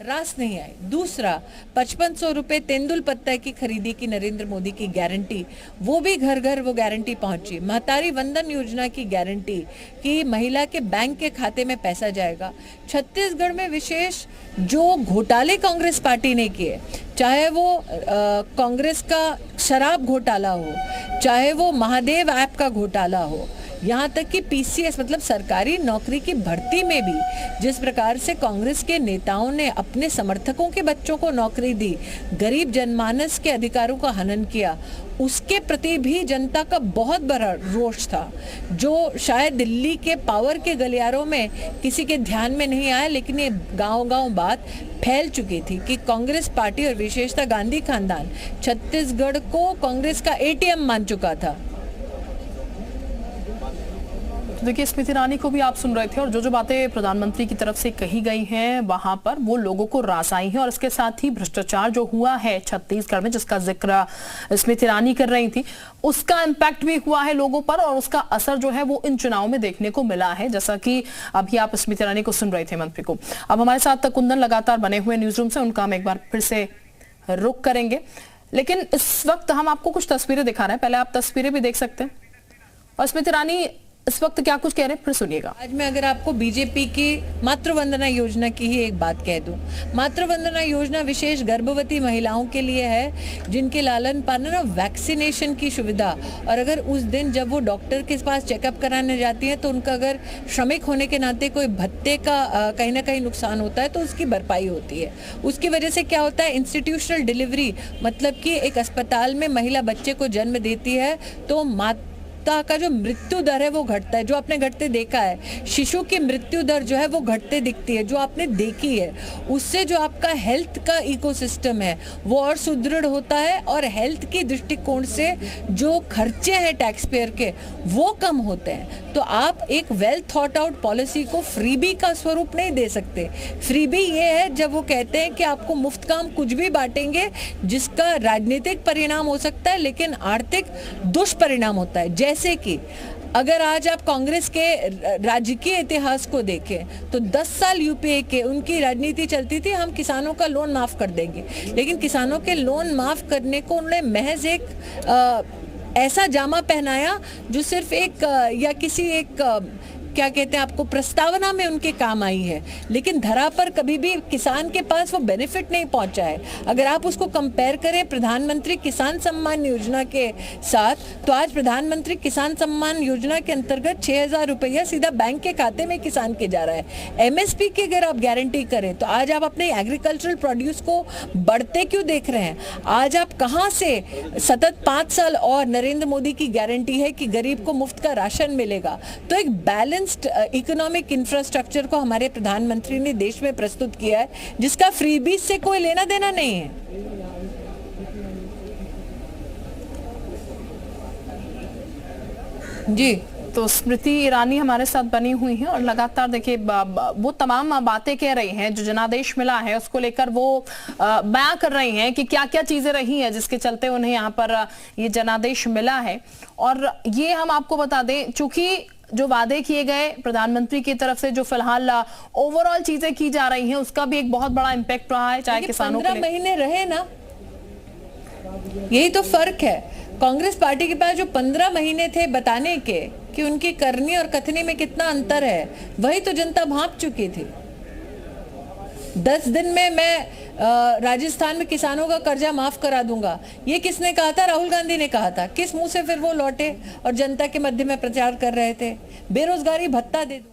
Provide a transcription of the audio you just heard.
रास नहीं आई। दूसरा, 5500 रुपए तेंदुल पत्ता की खरीदी की नरेंद्र मोदी की गारंटी, वो भी घर घर वो गारंटी पहुंची। महतारी वंदन योजना की गारंटी कि महिला के बैंक के खाते में पैसा जाएगा। छत्तीसगढ़ में विशेष जो घोटाले कांग्रेस पार्टी ने किए, चाहे वो कांग्रेस का शराब घोटाला हो, चाहे वो महादेव ऐप का घोटाला हो, यहाँ तक कि पीसीएस मतलब सरकारी नौकरी की भर्ती में भी जिस प्रकार से कांग्रेस के नेताओं ने अपने समर्थकों के बच्चों को नौकरी दी, गरीब जनमानस के अधिकारों का हनन किया, उसके प्रति भी जनता का बहुत बड़ा रोष था, जो शायद दिल्ली के पावर के गलियारों में किसी के ध्यान में नहीं आया। लेकिन ये गांव-गांव बात फैल चुकी थी कि कांग्रेस पार्टी और विशेषतः गांधी खानदान छत्तीसगढ़ को कांग्रेस का एटीएम मान चुका था। देखिए, स्मृति ईरानी को भी आप सुन रहे थे और जो जो बातें प्रधानमंत्री की तरफ से कही गई हैं वहां पर वो लोगों को रास आई हैं। और इसके साथ ही भ्रष्टाचार जो हुआ है छत्तीसगढ़ में, जिसका जिक्र स्मृति ईरानी कर रही थी, उसका इम्पैक्ट भी हुआ है लोगों पर और उसका असर जो है वो इन चुनाव में देखने को मिला है, जैसा कि अभी आप स्मृति ईरानी को सुन रहे थे मंत्री को। अब हमारे साथ कुंदन लगातार बने हुए न्यूज रूम से, उनका हम एक बार फिर से रुख करेंगे। लेकिन इस वक्त हम आपको कुछ तस्वीरें दिखा रहे हैं, पहले आप तस्वीरें भी देख सकते हैं। और स्मृति ईरानी इस वक्त क्या कुछ कह रहे हैं, फिर सुनिएगा। आज मैं अगर आपको बीजेपी की मातृवंदना योजना की ही एक बात कह दूं, मातृवंदना योजना विशेष गर्भवती महिलाओं के लिए है जिनके लालन पालन और वैक्सीनेशन की सुविधा, और अगर उस दिन जब वो डॉक्टर के पास चेकअप कराने जाती है तो उनका अगर श्रमिक होने के नाते कोई भत्ते का कहीं ना कहीं नुकसान होता है तो उसकी भरपाई होती है। उसकी वजह से क्या होता है, इंस्टीट्यूशनल डिलीवरी मतलब कि एक अस्पताल में महिला बच्चे को जन्म देती है तो का जो मृत्यु दर है वो घटता है। जो आपने घटते देखा है, शिशु की मृत्यु दर जो है वो घटते दिखती है, जो आपने देखी है। उससे जो आपका हेल्थ का इकोसिस्टम है वो और सुदृढ़ होता है और हेल्थ की दृष्टिकोण से जो खर्चे हैं टैक्स पेयर के वो कम होते हैं। तो आप एक वेल थॉट आउट पॉलिसी को फ्रीबी का स्वरूप नहीं दे सकते। फ्रीबी ये है जब वो कहते हैं कि आपको मुफ्त काम कुछ भी बांटेंगे जिसका राजनीतिक परिणाम हो सकता है लेकिन आर्थिक दुष्परिणाम होता है। जैसे कि अगर आज आप कांग्रेस के राजकीय इतिहास को देखें तो 10 साल यूपीए के उनकी राजनीति चलती थी, हम किसानों का लोन माफ कर देंगे। लेकिन किसानों के लोन माफ करने को उन्होंने महज एक ऐसा जामा पहनाया जो सिर्फ एक या किसी एक क्या कहते हैं आपको प्रस्तावना में उनके काम आई है, लेकिन धरा पर कभी भी किसान के पास वो बेनिफिट नहीं पहुंचा है। अगर आप उसको कंपेयर करें प्रधानमंत्री किसान सम्मान योजना के साथ, तो आज प्रधानमंत्री किसान सम्मान योजना के अंतर्गत 6000 रुपया सीधा बैंक के खाते में किसान के जा रहा है। एमएसपी की अगर आप गारंटी करें तो आज आप अपने एग्रीकल्चरल प्रोड्यूस को बढ़ते क्यों देख रहे हैं? आज आप कहां से सतत 5 साल और नरेंद्र मोदी की गारंटी है कि गरीब को मुफ्त का राशन मिलेगा। तो एक बैलेंस इकोनॉमिक इंफ्रास्ट्रक्चर को हमारे प्रधानमंत्री ने देश में प्रस्तुत किया है जिसका फ्रीबीज से कोई लेना देना नहीं है। जी, तो स्मृति ईरानी हमारे साथ बनी हुई हैं और लगातार देखिए वो तमाम बातें कह रही हैं जो जनादेश मिला है उसको लेकर वो बयां कर रही हैं कि क्या क्या चीजें रही हैं जिसके चलते उन्हें यहाँ पर ये जनादेश मिला है। और ये हम आपको बता दें, चूंकि जो वादे किए गए प्रधानमंत्री की तरफ से जो फिलहाल ओवरऑल चीजें की जा रही हैं उसका भी एक बहुत बड़ा इम्पैक्ट रहा है, चाहे किसानों के लिए। 15 महीने रहे ना, यही तो फर्क है। कांग्रेस पार्टी के पास जो 15 महीने थे बताने के कि उनकी करनी और कथनी में कितना अंतर है, वही तो जनता भांप चुकी थी। 10 दिन में मैं राजस्थान में किसानों का कर्जा माफ करा दूंगा, ये किसने कहा था? राहुल गांधी ने कहा था। किस मुंह से फिर वो लौटे और जनता के मध्य में प्रचार कर रहे थे बेरोजगारी भत्ता दे दूं।